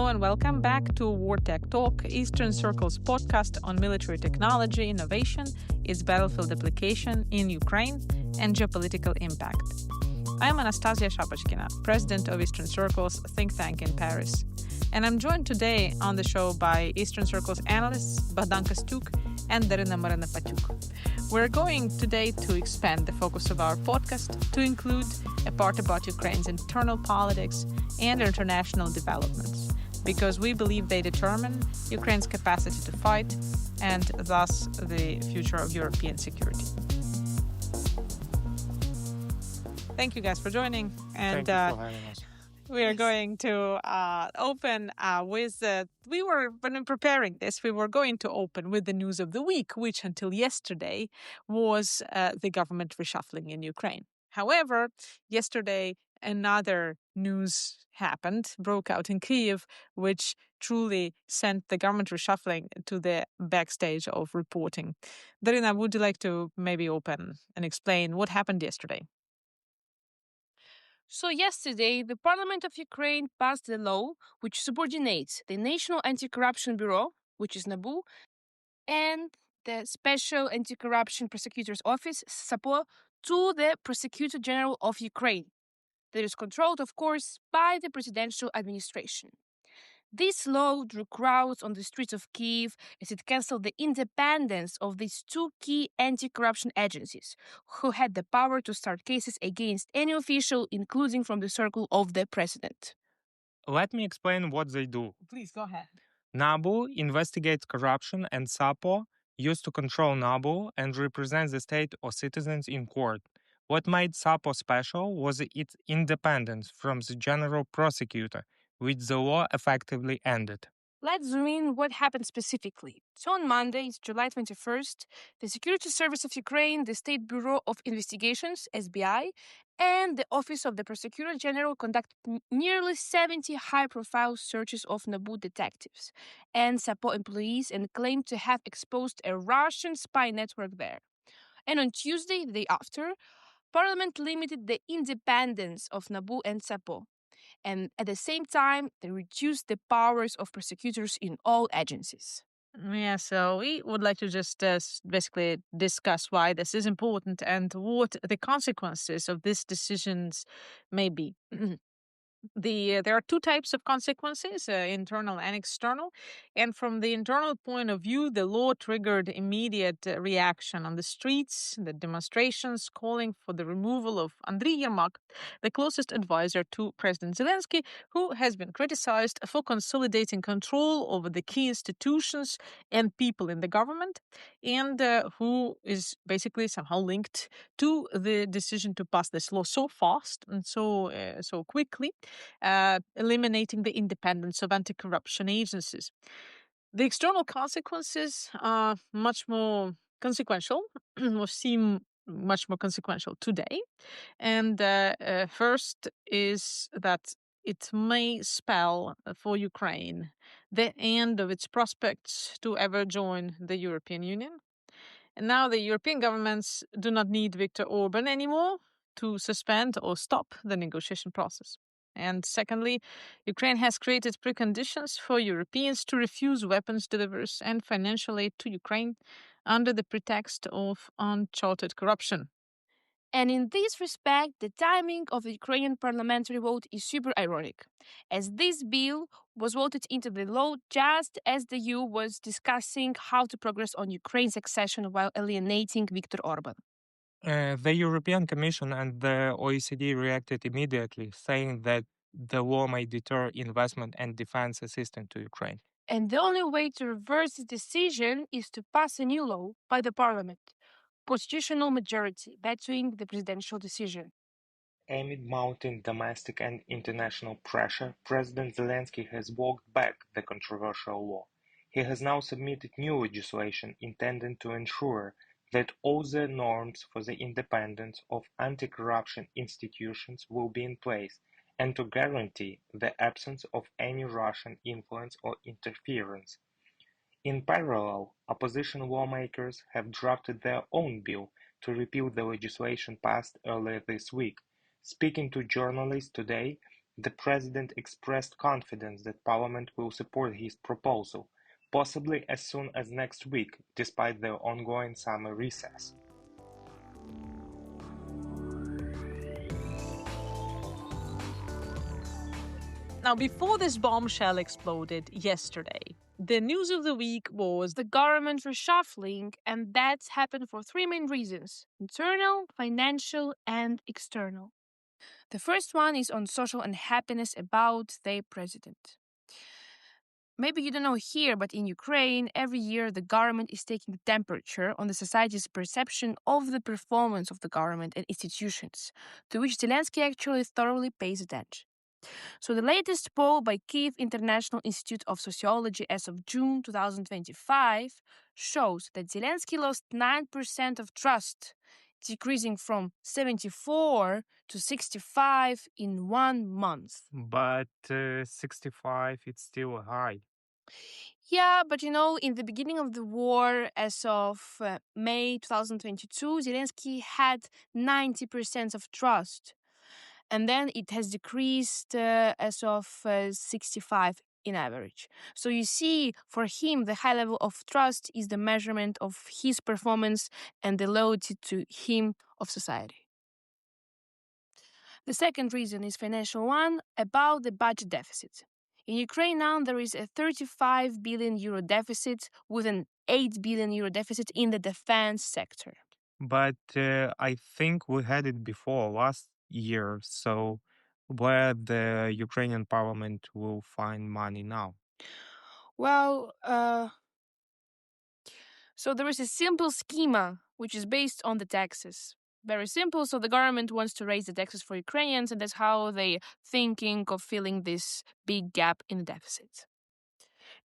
Hello and welcome back to War Tech Talk, Eastern Circle's podcast on military technology, innovation, its battlefield application in Ukraine, and geopolitical impact. I'm Anastasiya Shapochkina, president of Eastern Circle's think tank in Paris. And I'm joined today on the show by Eastern Circle's analysts Bohdan Kostiuk and Daryna-Maryna Patiuk. We're going today to expand the focus of our podcast to include a part about Ukraine's internal politics and international developments, because we believe they determine Ukraine's capacity to fight and thus the future of European security. Thank you guys for joining. And Thank you for having us. we are going to open with, when preparing this, we were going to open with the news of the week, which until yesterday was the government reshuffling in Ukraine. However, yesterday, another news broke out in Kyiv, which truly sent the government reshuffling to the backstage of reporting. Daryna, would you like to maybe open and explain what happened yesterday? So yesterday, the Parliament of Ukraine passed a law which subordinates the National Anti-Corruption Bureau, which is NABU, and the Special Anti-Corruption Prosecutor's Office, SAPO, to the Prosecutor General of Ukraine, that is controlled, of course, by the presidential administration. This law drew crowds on the streets of Kyiv as it cancelled the independence of these two key anti-corruption agencies, who had the power to start cases against any official, including from the circle of the president. Let me explain what they do. Please, go ahead. NABU investigates corruption, and SAPO used to control NABU and represent the state or citizens in court. What made SAPO special was its independence from the general prosecutor, which the law effectively ended. Let's zoom in what happened specifically. So on Monday, July 21st, the Security Service of Ukraine, the State Bureau of Investigations, SBI, and the Office of the Prosecutor General conducted nearly 70 high-profile searches of NABU detectives and SAPO employees and claimed to have exposed a Russian spy network there. And on Tuesday, the day after, Parliament limited the independence of NABU and SAPO. And at the same time, they reduced the powers of prosecutors in all agencies. Yeah, so we would like to just basically discuss why this is important and what the consequences of these decisions may be. There are two types of consequences, internal and external. And from the internal point of view, the law triggered immediate reaction on the streets, the demonstrations calling for the removal of Andriy Yermak, the closest advisor to President Zelensky, who has been criticized for consolidating control over the key institutions and people in the government, and who is basically somehow linked to the decision to pass this law so fast and so quickly, eliminating the independence of anti-corruption agencies. The external consequences are much more consequential, or seem much more consequential today. And first is that it may spell for Ukraine the end of its prospects to ever join the European Union. And now the European governments do not need Viktor Orban anymore to suspend or stop the negotiation process. And secondly, Ukraine has created preconditions for Europeans to refuse weapons deliveries and financial aid to Ukraine under the pretext of uncharted corruption. And in this respect, the timing of the Ukrainian parliamentary vote is super ironic, as this bill was voted into the law just as the EU was discussing how to progress on Ukraine's accession while alienating Viktor Orban. The European Commission and the OECD reacted immediately, saying that the law may deter investment and defense assistance to Ukraine. And the only way to reverse this decision is to pass a new law by the parliament, constitutional majority, vetoing the presidential decision. Amid mounting domestic and international pressure, President Zelensky has walked back the controversial law. He has now submitted new legislation intended to ensure that all the norms for the independence of anti-corruption institutions will be in place and to guarantee the absence of any Russian influence or interference. In parallel, opposition lawmakers have drafted their own bill to repeal the legislation passed earlier this week. Speaking to journalists today, The president expressed confidence that parliament will support his proposal, possibly as soon as next week, despite the ongoing summer recess. Now, before this bombshell exploded yesterday, the news of the week was the government reshuffling, and that's happened for three main reasons: internal, financial, and external. The first one is on social unhappiness about their president. Maybe you don't know here, but in Ukraine, every year the government is taking the temperature on the society's perception of the performance of the government and institutions, to which Zelensky actually thoroughly pays attention. So the latest poll by Kyiv International Institute of Sociology as of June 2025 shows that Zelensky lost 9% of trust, decreasing from 74 to 65 in 1 month. But 65, it's still high. Yeah, but in the beginning of the war, as of May 2022, Zelensky had 90% of trust. And then it has decreased as of 65 in average. So you see, for him, the high level of trust is the measurement of his performance and the loyalty to him of society. The second reason is financial one, about the budget deficit. In Ukraine now, there is a 35 billion euro deficit with an 8 billion euro deficit in the defense sector. But I think we had it before last year, so where the Ukrainian parliament will find money now? Well, so there is a simple schema which is based on the taxes. Very simple. So the government wants to raise the taxes for Ukrainians, and that's how they're thinking of filling this big gap in the deficit.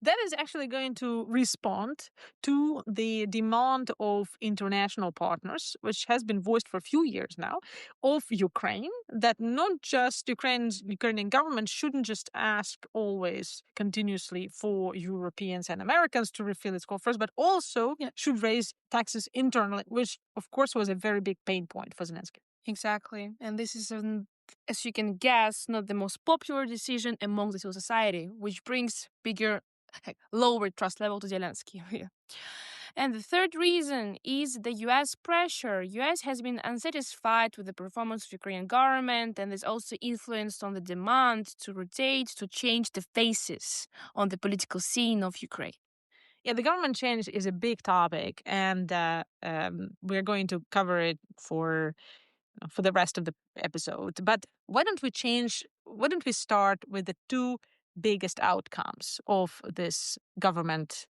that is actually going to respond to the demand of international partners, which has been voiced for a few years now, of Ukraine, that not just Ukrainian government shouldn't just ask always continuously for Europeans and Americans to refill its coffers, but also should raise taxes internally, which of course was a very big pain point for Zelensky. Exactly. And this is, as you can guess, not the most popular decision among the civil society, which brings lower trust level to Zelensky. And the third reason is the US pressure. US has been unsatisfied with the performance of Ukrainian government and is also influenced on the demand to rotate, to change the faces on the political scene of Ukraine. Yeah, the government change is a big topic, and we're going to cover it for the rest of the episode. But why don't we start with the two biggest outcomes of this government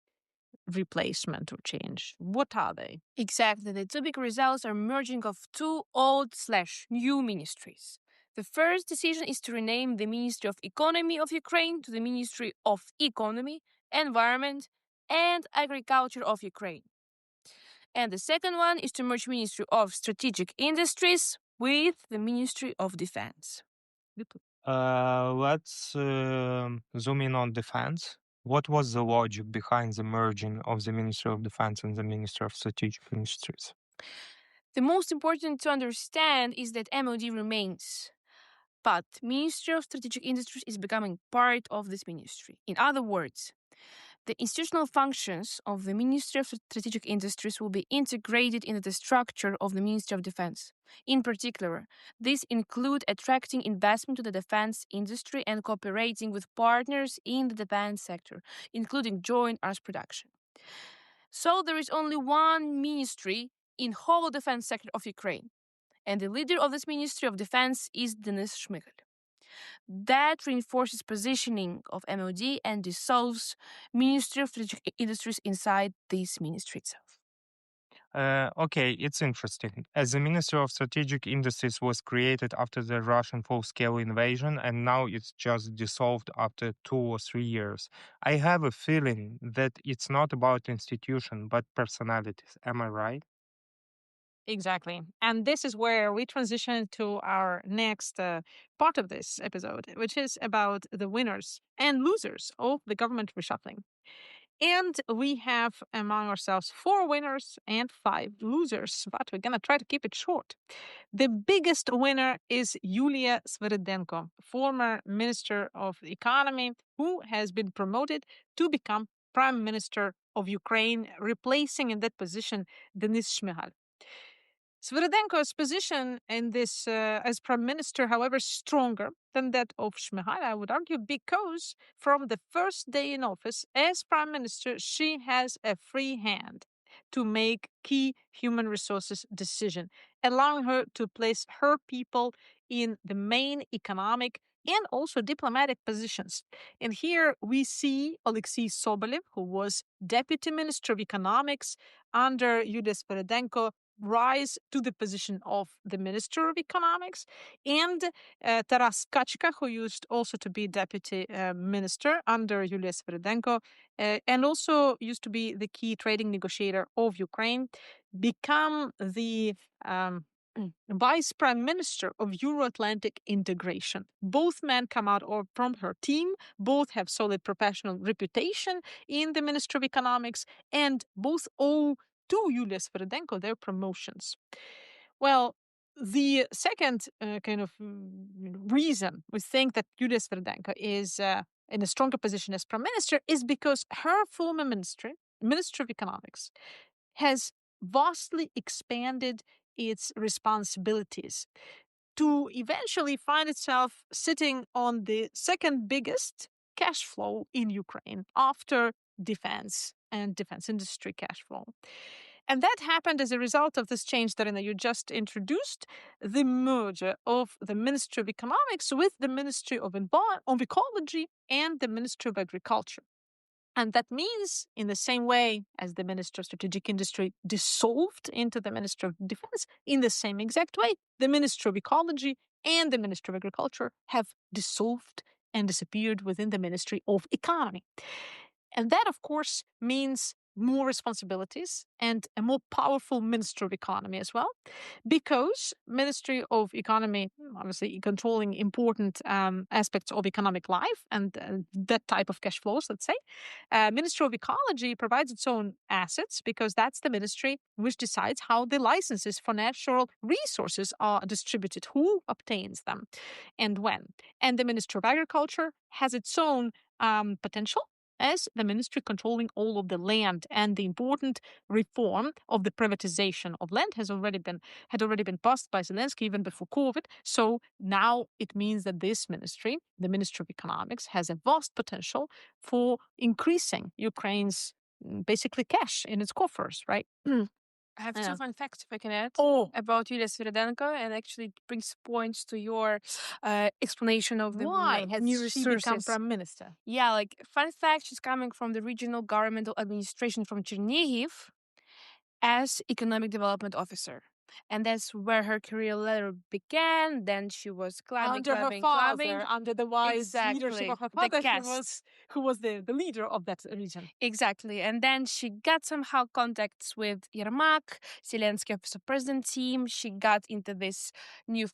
replacement or change? What are they? Exactly. The two big results are merging of two old/new ministries. The first decision is to rename the Ministry of Economy of Ukraine to the Ministry of Economy, Environment, and Agriculture of Ukraine. And the second one is to merge Ministry of Strategic Industries with the Ministry of Defense. Let's zoom in on defense. What was the logic behind the merging of the Ministry of Defense and the Ministry of Strategic Industries? The most important to understand is that MOD remains, but Ministry of Strategic Industries is becoming part of this ministry. In other words, the institutional functions of the Ministry of Strategic Industries will be integrated into the structure of the Ministry of Defense. In particular, these include attracting investment to the defense industry and cooperating with partners in the defense sector, including joint arms production. So there is only one ministry in whole defense sector of Ukraine, and the leader of this Ministry of Defense is Denis Shmyhal. That reinforces positioning of MOD and dissolves Ministry of Strategic Industries inside this ministry itself. Okay, it's interesting. As the Ministry of Strategic Industries was created after the Russian full-scale invasion, and now it's just dissolved after 2 or 3 years, I have a feeling that it's not about institution, but personalities. Am I right? Exactly. And this is where we transition to our next part of this episode, which is about the winners and losers of the government reshuffling. And we have among ourselves 4 winners and 5 losers, but we're going to try to keep it short. The biggest winner is Yulia Sviridenko, former Minister of the Economy, who has been promoted to become Prime Minister of Ukraine, replacing in that position Denis Shmyhal. Sviridenko's position in this as prime minister, however, stronger than that of Shmyhal, I would argue, because from the first day in office as prime minister, she has a free hand to make key human resources decision, allowing her to place her people in the main economic and also diplomatic positions. And here we see Alexei Sobolev, who was deputy minister of economics under Yulia Sviridenko, rise to the position of the Minister of Economics, and Taras Kachka, who used also to be deputy minister under Yulia Sviridenko, and also used to be the key trading negotiator of Ukraine, become the vice prime minister of Euro-Atlantic integration. Both men come out from her team, both have solid professional reputation in the Ministry of Economics, and both owe to Yulia Sviridenko their promotions. Well, the second reason we think that Yulia Sviridenko is in a stronger position as prime minister is because her former Ministry of Economics, has vastly expanded its responsibilities to eventually find itself sitting on the second biggest cash flow in Ukraine after defense and defense industry cash flow. And that happened as a result of this change, Daryna, you just introduced, the merger of the Ministry of Economics with the Ministry of Ecology and the Ministry of Agriculture. And that means, in the same way as the Minister of Strategic Industry dissolved into the Minister of Defense, in the same exact way, the Minister of Ecology and the Minister of Agriculture have dissolved and disappeared within the Ministry of Economy. And that, of course, means more responsibilities and a more powerful Minister of Economy as well, because Ministry of Economy, obviously controlling important aspects of economic life and that type of cash flows, let's say. Ministry of Ecology provides its own assets because that's the ministry which decides how the licenses for natural resources are distributed, who obtains them, and when. And the Ministry of Agriculture has its own potential as the ministry controlling all of the land, and the important reform of the privatization of land had already been passed by Zelensky even before COVID. So now it means that this ministry, the Ministry of Economics, has a vast potential for increasing Ukraine's basically cash in its coffers, right? I have 2 fun facts, if I can add, Oh, about Yulia Sviridenko, and actually it brings points to your explanation of the why new has she become resources. prime minister? Yeah, like fun fact, she's coming from the regional governmental administration from Chernihiv as economic development officer. And that's where her career later began. Then she was climbing, Under her father, under the wise leadership of her the father, cast. who was the leader of that region. Exactly. And then she got somehow contacts with Yermak, Zelensky office of president team. She got into this new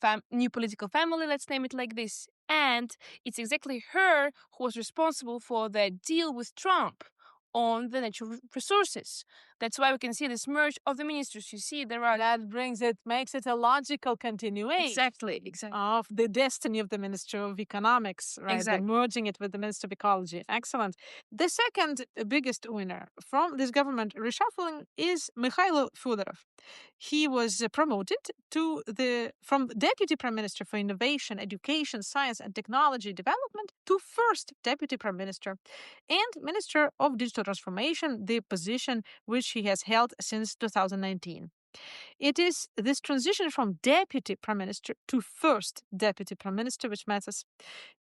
political family, let's name it like this. And it's exactly her who was responsible for the deal with Trump on the natural resources. That's why we can see this merge of the ministers. You see, there are... That makes it a logical continuation. Exactly. Of the destiny of the Ministry of Economics, right? Exactly. The merging it with the Ministry of Ecology. Excellent. The second biggest winner from this government reshuffling is Mikhailo Fedorov. He was promoted from Deputy Prime Minister for Innovation, Education, Science and Technology Development to first Deputy Prime Minister and Minister of Digital Transformation, the position which he has held since 2019. It is this transition from Deputy Prime Minister to first Deputy Prime Minister which matters,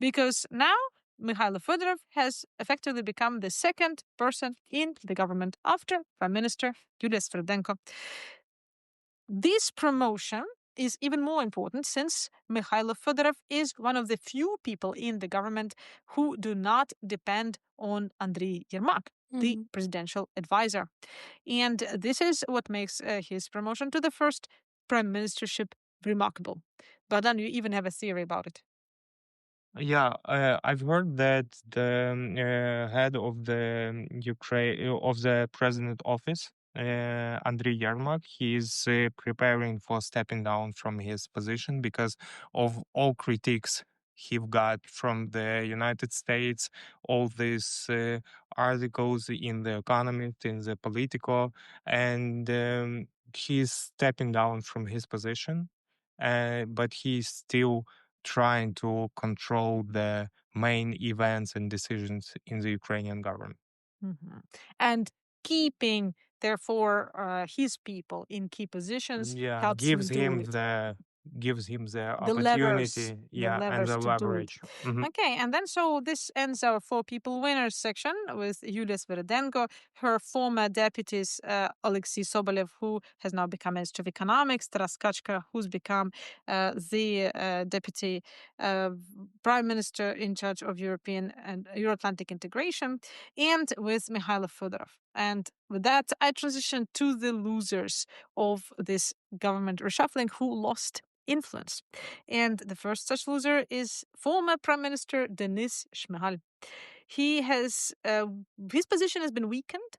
because now Mikhailo Fedorov has effectively become the second person in the government after Prime Minister Yulia Sviridenko. This promotion is even more important since Mikhailo Fedorov is one of the few people in the government who do not depend on Andriy Yermak, the presidential advisor. And this is what makes his promotion to the first prime ministership remarkable. Bohdan, you even have a theory about it. Yeah, I've heard that the head of the Ukraine of the president office, Andriy Yermak, he's preparing for stepping down from his position because of all critiques he got from the United States, all these articles in the Economist, in the Politico, and he's stepping down from his position, but he's still trying to control the main events and decisions in the Ukrainian government. Mhm. And keeping, therefore, his people in key positions Yeah, helps him do it. gives him the The levers, opportunity, yeah, and the to do it. leverage. Mhm. Okay, and then so this ends our four people winners section with Yulia Sviridenko, her former deputies Alexei Sobolev, who has now become Minister of Economics, Taras Kachka, who's become the deputy prime minister in charge of European and Euro-Atlantic integration, and with Mikhailo Fedorov. And with that, I transition to the losers of this government reshuffling who lost influence. And the first such loser is former Prime Minister Denis Shmyhal. He has his position has been weakened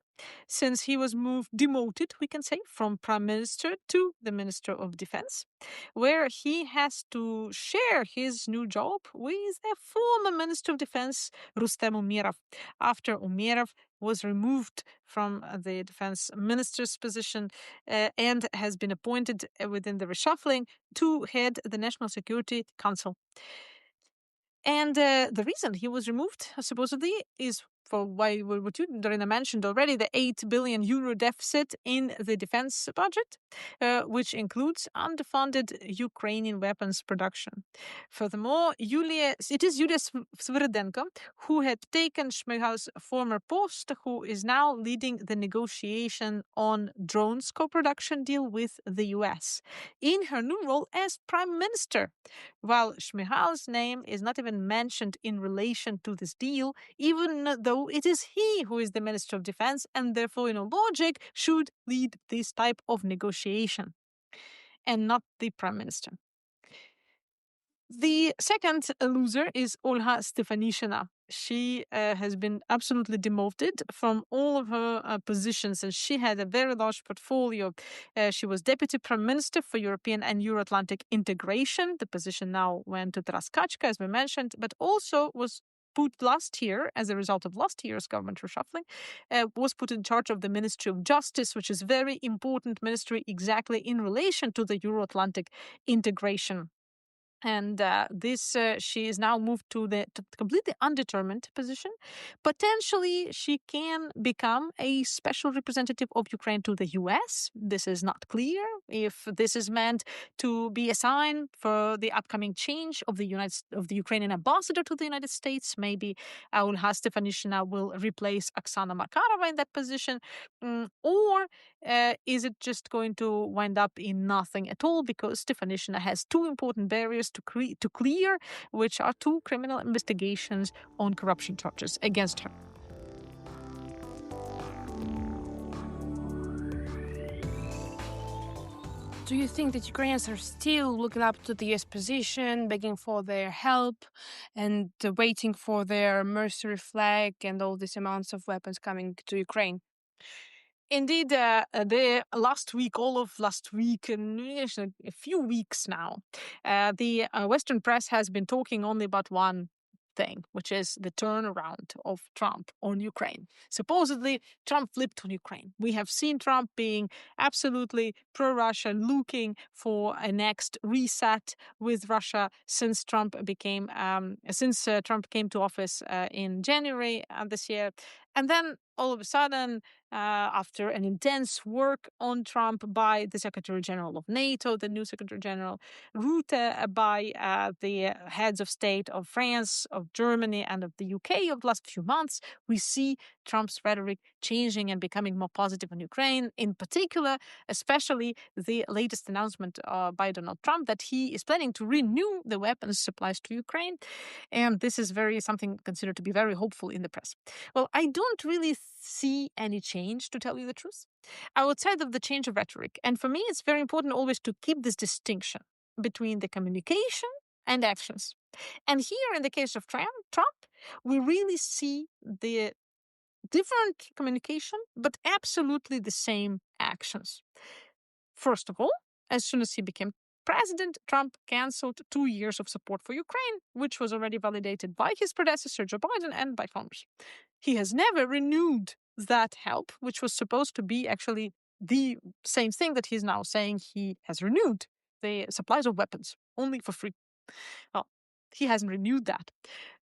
since he was demoted, we can say, from Prime Minister to the Minister of Defense, where he has to share his new job with a former Minister of Defense, Rustem Umerov, after Umerov was removed from the defense minister's position and has been appointed within the reshuffling to head the National Security Council. And the reason he was removed, supposedly, is for why what you, Daryna, mentioned already, the 8 billion euro deficit in the defense budget, which includes underfunded Ukrainian weapons production. Furthermore, it is Yulia Sviridenko who had taken Shmyhal's former post, who is now leading the negotiation on drones co-production deal with the US in her new role as prime minister, while Shmyhal's name is not even mentioned in relation to this deal, even though it is he who is the Minister of Defense and therefore, in a logic, should lead this type of negotiation and not the Prime Minister. The second loser is Olha Stefanishina. She has been absolutely demoted from all of her positions, and she had a very large portfolio. She was Deputy Prime Minister for European and Euro-Atlantic integration. The position now went to Taras Kachka, as we mentioned, but also was put last year, as a result of last year's government reshuffling, was put in charge of the Ministry of Justice, which is a very important ministry exactly in relation to the Euro-Atlantic integration. And she is now moved to the completely undetermined position. Potentially, she can become a special representative of Ukraine to the US. This is not clear if this is meant to be a sign for the upcoming change of the Ukrainian ambassador to the United States. Maybe Olha Stefanishina will replace Oksana Markarova in that position, or is it just going to wind up in nothing at all? Because Stefanishina has two important barriers to clear, which are two criminal investigations on corruption charges against her. Do you think that Ukrainians are still looking up to the US position, begging for their help, and waiting for their mercenary flag and all these amounts of weapons coming to Ukraine? Indeed, the last week, all of last week, and a few weeks now, the Western press has been talking only about one thing, which is the turnaround of Trump on Ukraine. Supposedly, Trump flipped on Ukraine. We have seen Trump being absolutely pro-Russia, looking for a next reset with Russia since Trump came to office in January this year, and then all of a sudden, after an intense work on Trump by the Secretary General of NATO, the new Secretary General, Rute, by the heads of state of France, of Germany, and of the UK of the last few months, we see Trump's rhetoric changing and becoming more positive on Ukraine. In particular, especially the latest announcement by Donald Trump that he is planning to renew the weapons supplies to Ukraine. And this is something considered to be very hopeful in the press. Well, I don't really see any change, to tell you the truth, outside of the change of rhetoric. And for me, it's very important always to keep this distinction between the communication and actions. And here, in the case of Trump, we really see the different communication, but absolutely the same actions. First of all, as soon as he became president, Trump canceled 2 years of support for Ukraine, which was already validated by his predecessor, Joe Biden, and by Congress. He has never renewed that help, which was supposed to be actually the same thing that he's now saying he has renewed, the supplies of weapons, only for free. Well, he hasn't renewed that.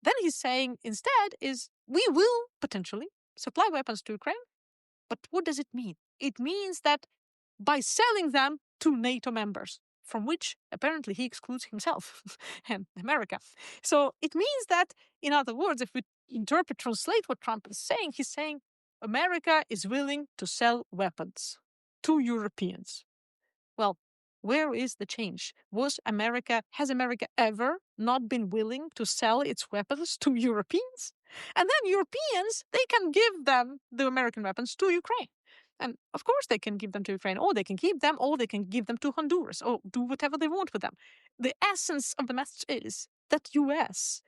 Then he's saying instead is we will potentially supply weapons to Ukraine. But what does it mean? It means that by selling them to NATO members, from which apparently he excludes himself and America. So it means that, in other words, if we translate what Trump is saying, he's saying America is willing to sell weapons to Europeans. Well, where is the change? Has America ever not been willing to sell its weapons to Europeans? And then Europeans, they can give them the American weapons to Ukraine. And of course they can give them to Ukraine, or they can keep them, or they can give them to Honduras, or do whatever they want with them. The essence of the message is that US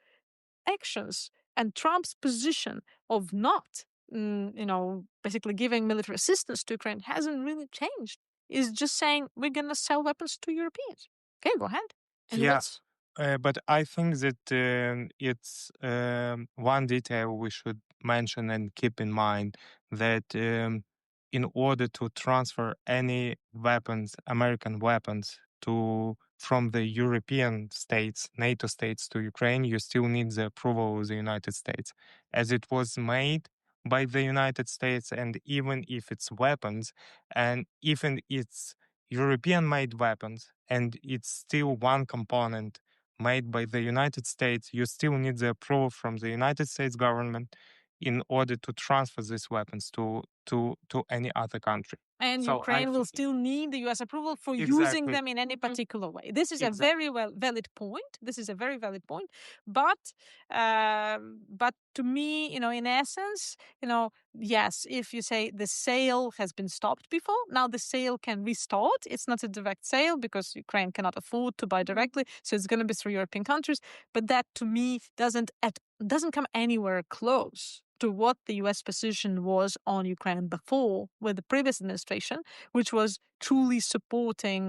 actions and Trump's position of not, basically giving military assistance to Ukraine hasn't really changed. Is just saying we're going to sell weapons to Europeans. Okay, go ahead. And Yeah. what's But I think that it's one detail we should mention and keep in mind that in order to transfer any weapons, American weapons, from the European states, NATO states to Ukraine, you still need the approval of the United States. As it was made by the United States, and even if it's weapons, and even it's European-made weapons, and it's still one component made by the United States, you still need the approval from the United States government in order to transfer these weapons to any other country. And So Ukraine will still need the US approval for using Exactly. them in any particular way. This is a Exactly. very valid point. This is a very valid point. But to me, in essence, yes, if you say the sale has been stopped before, now the sale can restart. It's not a direct sale because Ukraine cannot afford to buy directly. So it's going to be through European countries. But that to me doesn't come anywhere close to what the US position was on Ukraine before with the previous administration, which was truly supporting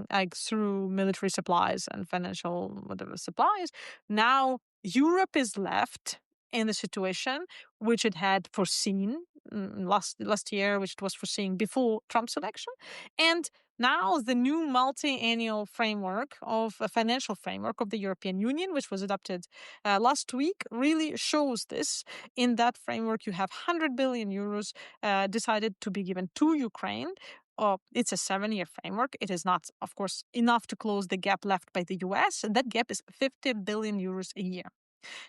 through military supplies and financial whatever supplies. Now Europe is left in the situation which it had foreseen last year, which it was foreseen before Trump's election. And now the new multi-annual framework of a financial framework of the European Union, which was adopted last week, really shows this. In that framework, you have 100 billion euros decided to be given to Ukraine. It's a 7-year framework. It is not, of course, enough to close the gap left by the US. And that gap is 50 billion euros a year.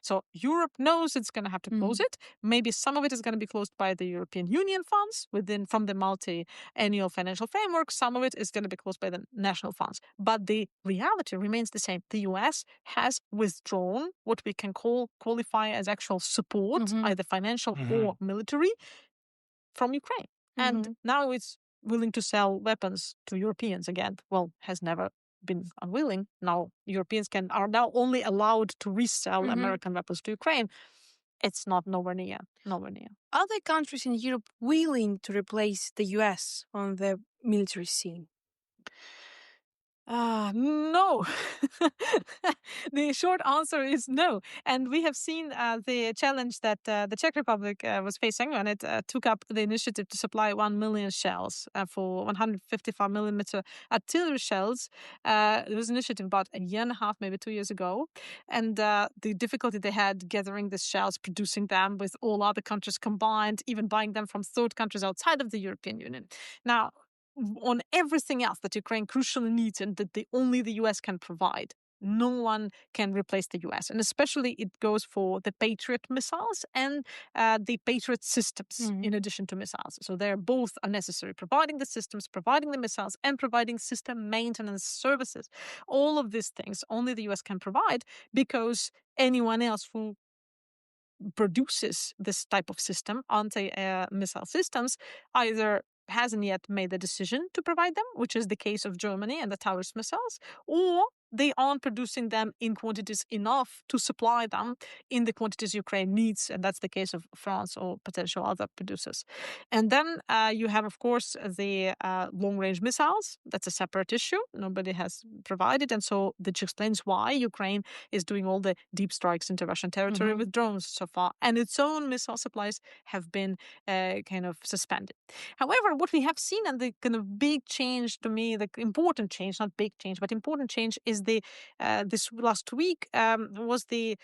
So Europe knows it's going to have to close it. Maybe some of it is going to be closed by the European Union funds from the multi-annual financial framework. Some of it is going to be closed by the national funds. But the reality remains the same. The US has withdrawn what we can qualify as actual support, either financial or military, from Ukraine. And now it's willing to sell weapons to Europeans again. Well, has never been unwilling. Now Europeans are now only allowed to resell American weapons to Ukraine. It's not nowhere near. Are there countries in Europe willing to replace the US on the military scene? No. The short answer is no. And we have seen the challenge that the Czech Republic was facing when it took up the initiative to supply 1 million shells for 155 millimeter artillery shells. It was an initiative about a year and a half, maybe 2 years ago. And the difficulty they had gathering these shells, producing them with all other countries combined, even buying them from third countries outside of the European Union. Now, on everything else that Ukraine crucially needs and that only the US can provide, no one can replace the US. And especially it goes for the Patriot missiles and the Patriot systems in addition to missiles. So they're both are necessary, providing the systems, providing the missiles, and providing system maintenance services. All of these things only the US can provide because anyone else who produces this type of system, anti-missile systems, either hasn't yet made the decision to provide them, which is the case of Germany and the Taurus missiles, or they aren't producing them in quantities enough to supply them in the quantities Ukraine needs. And that's the case of France or potential other producers. And then you have, of course, the long-range missiles. That's a separate issue. Nobody has provided. And so that explains why Ukraine is doing all the deep strikes into Russian territory with drones so far. And its own missile supplies have been kind of suspended. However, what we have seen, and the kind of big change to me, the important change, not big change, but important change, is the this last week was the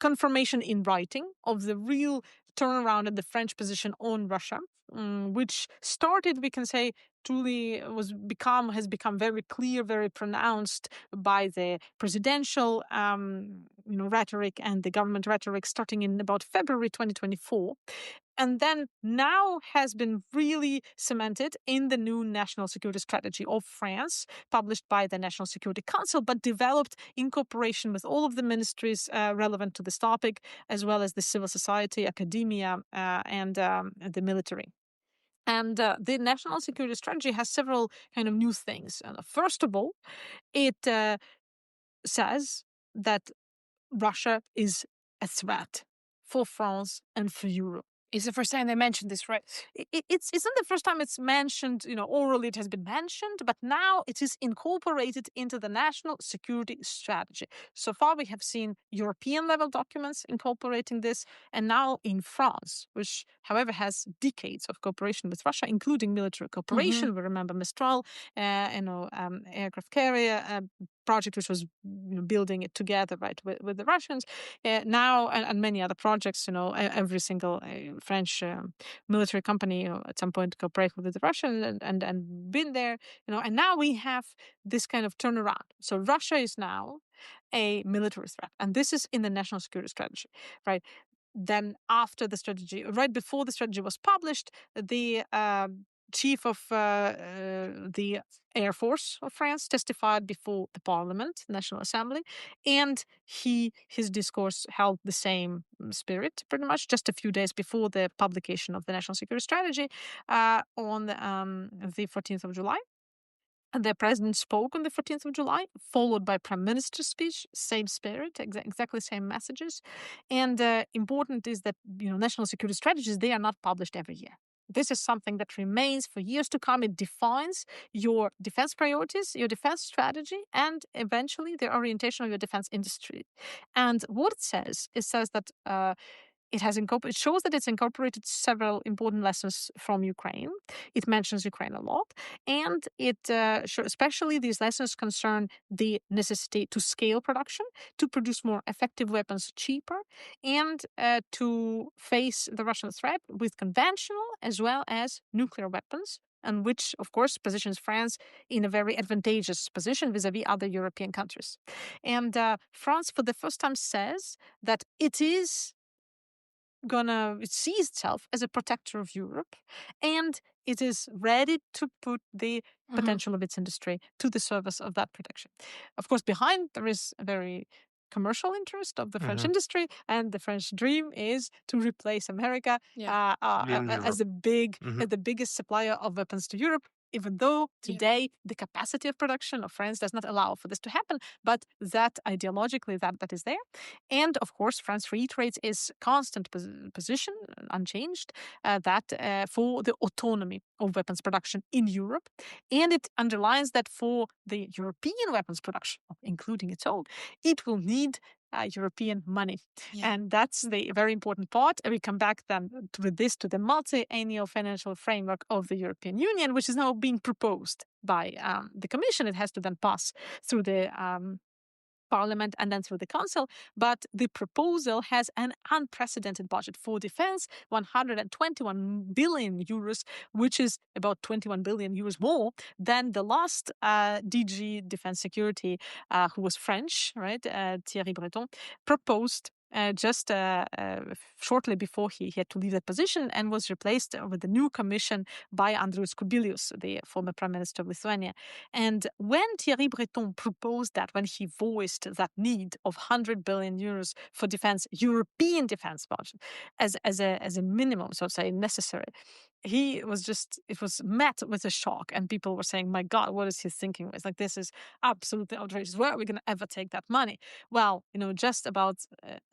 confirmation in writing of the real turnaround in the French position on Russia, which started, we can say, truly has become very clear, very pronounced by the presidential rhetoric and the government rhetoric starting in about February 2024. And then now has been really cemented in the new national security strategy of France, published by the National Security Council, but developed in cooperation with all of the ministries relevant to this topic, as well as the civil society, academia, and the military. And the national security strategy has several kind of new things. First of all, it says that Russia is a threat for France and for Europe. It's the first time they mentioned this, right? It's not the first time it's mentioned, orally it has been mentioned, but now it is incorporated into the national security strategy. So far we have seen European level documents incorporating this, and now in France, which however has decades of cooperation with Russia, including military cooperation. We remember Mistral, aircraft carrier project, which was building it together, right, with the Russians. Now, and many other projects, every single French military company, at some point cooperate with the Russians and been there, and now we have this kind of turnaround. So Russia is now a military threat, and this is in the national security strategy, right? Then after the strategy, right before the strategy was published, the chief of the Air Force of France testified before the Parliament, National Assembly, and his discourse held the same spirit, pretty much, just a few days before the publication of the National Security Strategy on the 14th of July. And the president spoke on the 14th of July, followed by prime minister's speech, same spirit, exactly same messages. And important is that national security strategies, they are not published every year. This is something that remains for years to come. It defines your defense priorities, your defense strategy, and eventually the orientation of your defense industry. And what it says that it shows that it's incorporated several important lessons from Ukraine. It mentions Ukraine a lot, and it especially these lessons concern the necessity to scale production, to produce more effective weapons cheaper, and to face the Russian threat with conventional as well as nuclear weapons, and which, of course, positions France in a very advantageous position vis-a-vis other European countries. And France, for the first time, says that it sees itself as a protector of Europe, and it is ready to put the potential of its industry to the service of that protection. Of course, behind there is a very commercial interest of the French industry, and the French dream is to replace America as the biggest supplier of weapons to Europe. Even though today the capacity of production of France does not allow for this to happen, but that ideologically that is there. And of course, France reiterates its constant position, unchanged, that for the autonomy of weapons production in Europe. And it underlines that for the European weapons production, including its own, it will need European money. And that's the very important part. And we come back then with this to the multi-annual financial framework of the European Union, which is now being proposed by the Commission. It has to then pass through the Parliament and then through the Council, but the proposal has an unprecedented budget for defense, 121 billion euros, which is about 21 billion euros more than the last DG Defense Security, who was French, right, Thierry Breton, proposed just shortly before he had to leave that position, and was replaced with the new commission by Andrius Kubilius, the former prime minister of Lithuania. And when Thierry Breton proposed that, when he voiced that need of 100 billion euros for defense, European defense budget, as a minimum, so to say, necessary, he was just, it was met with a shock, and people were saying, my God, what is he thinking? It's like, this is absolutely outrageous. Where are we going to ever take that money? Well, just about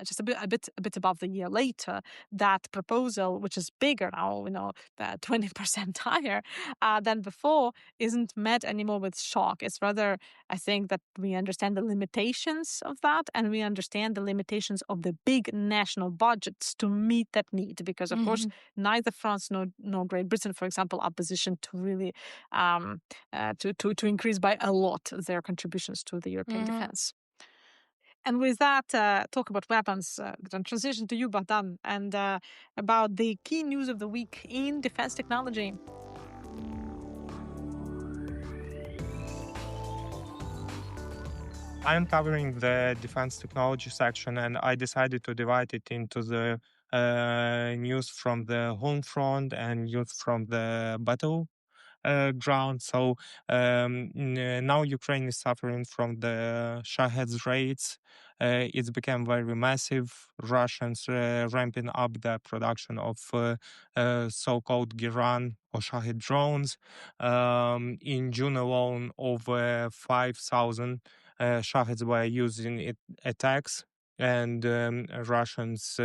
just a bit above the year later, that proposal, which is bigger now, 20% higher than before, isn't met anymore with shock. It's rather, I think, that we understand the limitations of that, and we understand the limitations of the big national budgets to meet that need, because of course neither France nor Great Britain, for example, are positioned to really to increase by a lot their contributions to the European defense. And with that, talk about weapons, then transition to you, Bohdan, and about the key news of the week in defense technology. I'm covering the defense technology section, and I decided to divide it into the news from the home front and news from the battle ground. So now Ukraine is suffering from the Shahed's raids. It's become very massive. Russians ramping up the production of so-called Giran or Shahed drones. In June alone, over 5,000 Shaheds were using it attacks, and Russians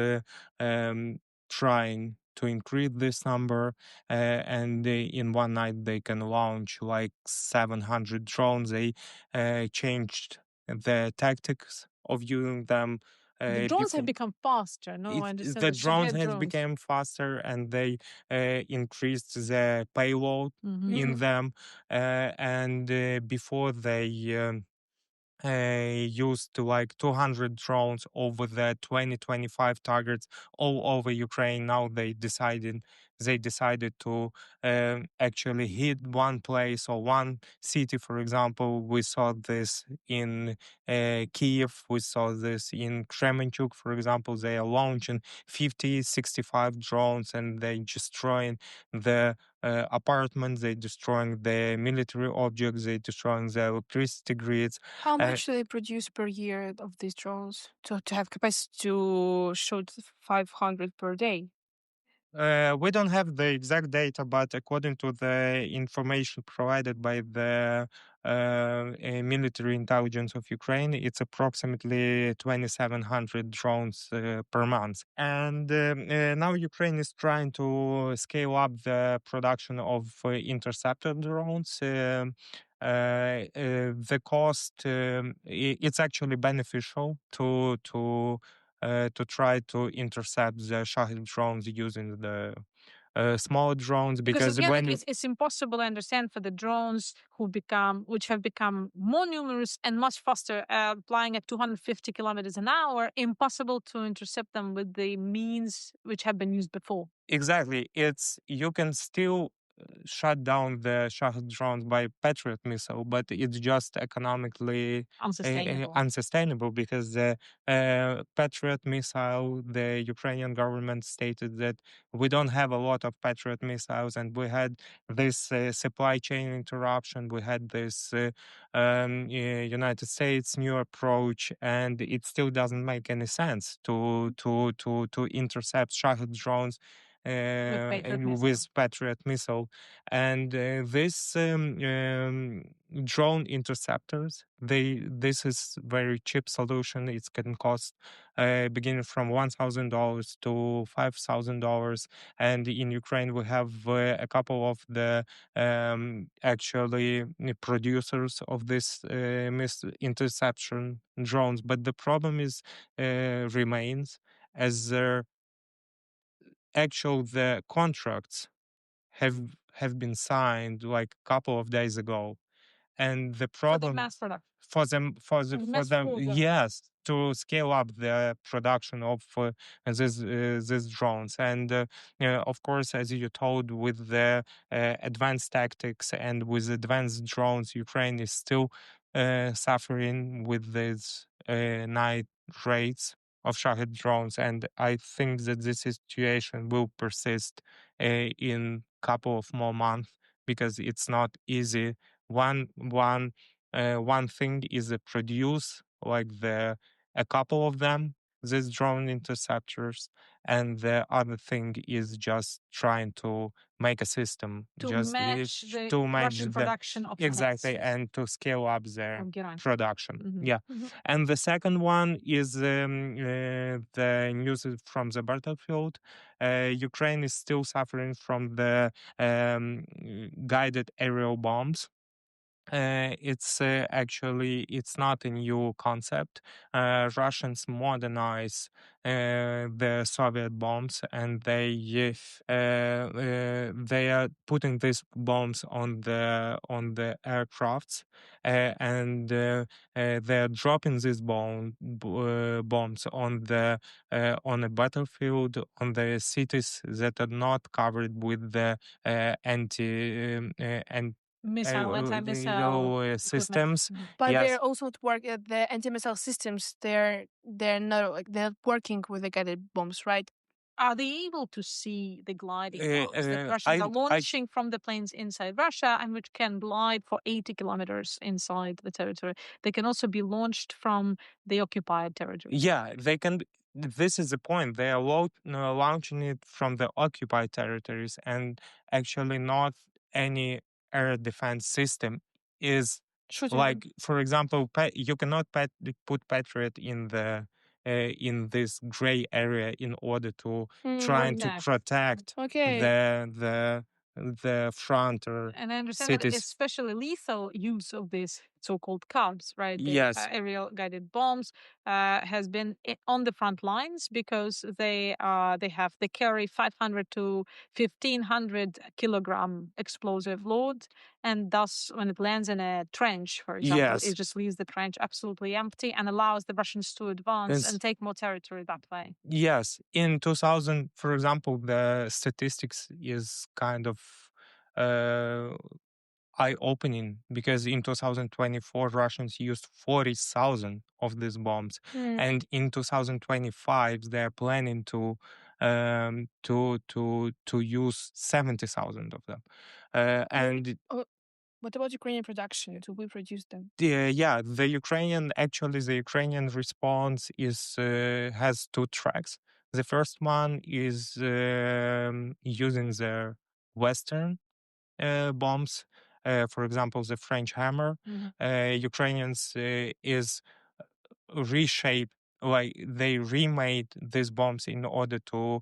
trying to increase this number, and in one night they can launch like 700 drones. They changed the tactics of using them. The drones have become faster. No, I understand The the drones Shahed have drones become faster, and they increased the payload in them. And before they used like 200 drones over the 2025 targets all over Ukraine. Now they decided to actually hit one place or one city. For example, we saw this in Kyiv. We saw this in Kremenchuk. For example, they are launching 50, 65 drones, and they destroying the apartments, they destroying the military objects, they destroying the electricity grids. How much do they produce per year of these drones to have capacity to shoot 500 per day? We don't have the exact data, but according to the information provided by the military intelligence of Ukraine, it's approximately 2,700 drones per month. And now Ukraine is trying to scale up the production of interceptor drones. The cost, it's actually beneficial to try to intercept the Shahid drones using the smaller drones, because again, when it's impossible, I understand, for the drones which have become more numerous and much faster, flying at 250 kilometers an hour, impossible to intercept them with the means which have been used before. Exactly, you can still shut down the Shahid drones by Patriot missile, but it's just economically unsustainable, because the Patriot missile, the Ukrainian government stated that we don't have a lot of Patriot missiles, and we had this supply chain interruption. We had this United States new approach, and it still doesn't make any sense to intercept Shahid drones with Patriot missile. And this drone interceptors, this is very cheap solution. It can cost beginning from $1,000 to $5,000. And in Ukraine, we have a couple of the actually producers of this interception drones. But the problem is remains, as their the contracts have been signed like a couple of days ago, and the problem for the mass production, for them, yes, to scale up the production of these drones. And of course, as you told, with the advanced tactics and with advanced drones, Ukraine is still suffering with these night raids of Shahed drones, and I think that this situation will persist in couple of more months, because it's not easy. One thing is to produce like a couple of them, these drone interceptors, and the other thing is just trying to make a system To just match the to match Russian production of exactly tanks. and to scale up their Of Iran. production. Mhm. Yeah. Mhm. And the second one is the news from the battlefield. Ukraine is still suffering from the guided aerial bombs. It's not a new concept. Russians modernize the Soviet bombs, and they are putting these bombs on the aircrafts, and they're dropping these bombs on a battlefield, on the cities that are not covered with the Anti-missile systems. But Yes. they're also to work at the anti-missile systems. They're not like they're working with the guided bombs, right? Are they able to see the gliding bombs that Russians are I launching from the planes inside Russia and which can glide for 80 kilometers inside the territory? They can also be launched from the occupied territory. Yeah, they can. This is the point. They are launching it from the occupied territories, and actually, not any air defense system is Shooting them. like, for example, you cannot put Patriot in this gray area in order to trying to protect Okay. the front or And I understand that cities. especially lethal use of these so-called CABs, right? The Yes. aerial guided bombs has been on the front lines because they carry 500 to 1,500 kilogram explosive load, and thus when it lands in a trench, for example, Yes. it just leaves the trench absolutely empty and allows the Russians to advance Yes. and take more territory that way. Yes, in 2000, for example, the statistics is kind of uh, eye-opening because in 2024 Russians used 40,000 of these bombs, and in 2025 they're planning to use 70,000 of them, and What about Ukrainian production? Do we produce them? the Ukrainian response is has two tracks. The first one is using the Western bombs, for example, the French hammer. Ukrainians is reshape, like they remade these bombs in order to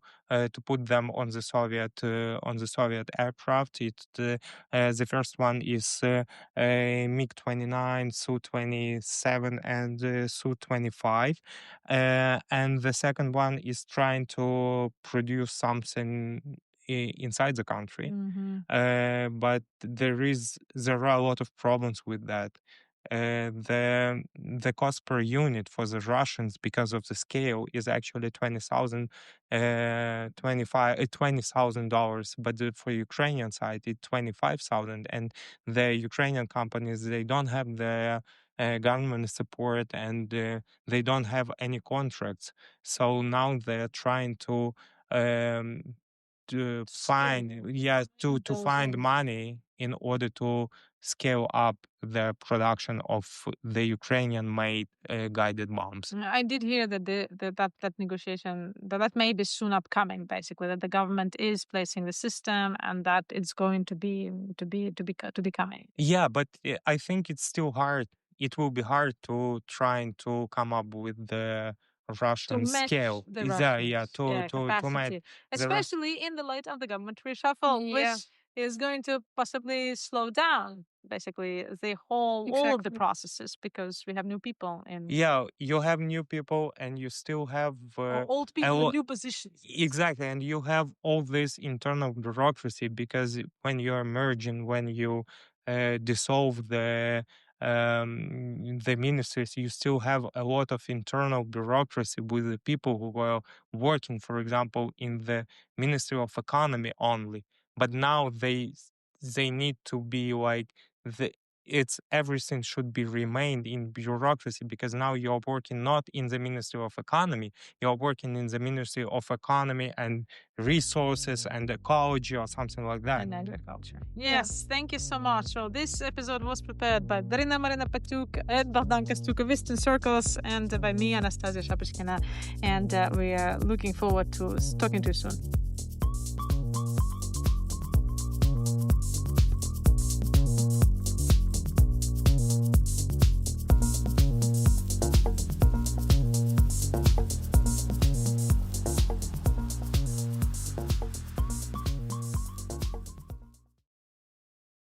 put them on the Soviet aircraft. The first one is MiG-29, Su-27, and Su-25, and the second one is trying to produce something inside the country. But there are a lot of problems with that. The cost per unit for the Russians because of the scale is actually $20,000, but for Ukrainian side it's 25,000, and the Ukrainian companies, they don't have the government support, and they don't have any contracts. So now they're trying um, to find money in order to scale up the production of the Ukrainian-made guided bombs. I did hear that that negotiation that may be soon upcoming. Basically, that the government is placing the system and that it's going to be coming. Yeah, but I think it's still hard. It will be hard to trying to come up with the Russian match scale. the To match capacity, especially in the light of the government reshuffle, which is going to possibly slow down basically all of the processes because we have new people in. Yeah, you have new people and you still have old people in new positions. Exactly, and you have all this internal bureaucracy because when you're merging, when you dissolve the ministries, you still have a lot of internal bureaucracy with the people who were working, for example, in the Ministry of Economy only. But now they need to be like it's everything should be remained in bureaucracy, because now you're working not in the Ministry of Economy, you're working in the Ministry of Economy and Resources and Ecology or something like that. And agriculture. Yes, thank you so much. So this episode was prepared by Daryna-Maryna, Patiuk, and Bohdan Kostiuk of Eastern Circles, and by me, Anastasiya Shapochkina. And we are looking forward to talking to you soon.